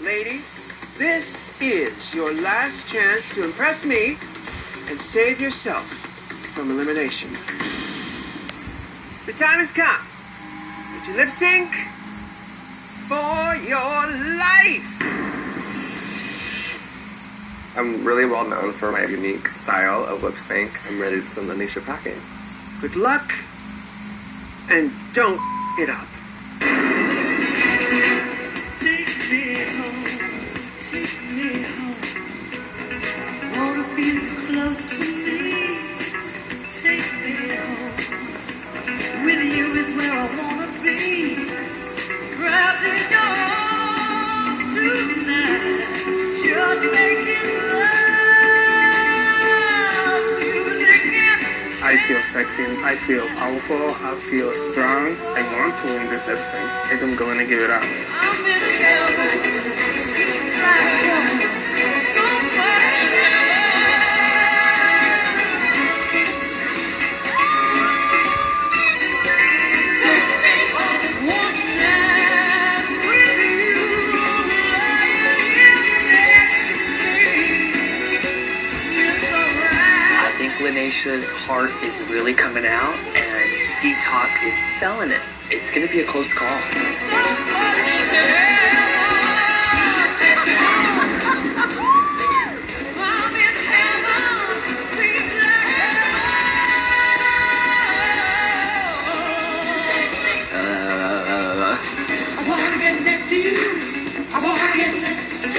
Ladies, this is your last chance to impress me and save yourself from elimination. The time has come. Would you lip sync for your life? I'm really well known for my unique style of lip sync. I'm ready to send Lanisha packing. Good luck, and don't it up. Take me home, take me home. Wanna feel close to me. Take me home. With you is where I wanna be. Wrapped in your arms tonight. Just making love. Music and I feel sexy, I feel powerful, I feel strong. I want to win this lip sync. I think I'm going to give it up. I'm in heaven. Seems like so much I think Lanisha's heart is really coming out, and Detox is selling it. It's going to be a close call. I wanna get next to you. I wanna get next to you.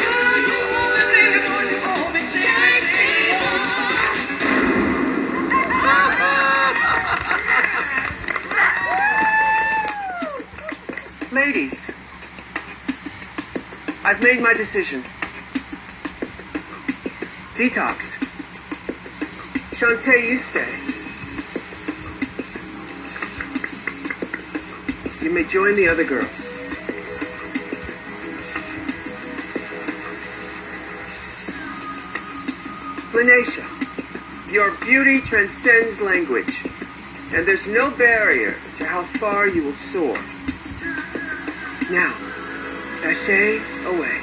Baby, won't you hold me tight? Ladies, I've made my decision. Detox. Shantae, you stay. You may join the other girls. Lanisha, your beauty transcends language, and there's no barrier to how far you will soar. Now, sashay away.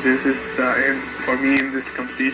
This is the end for me in this competition.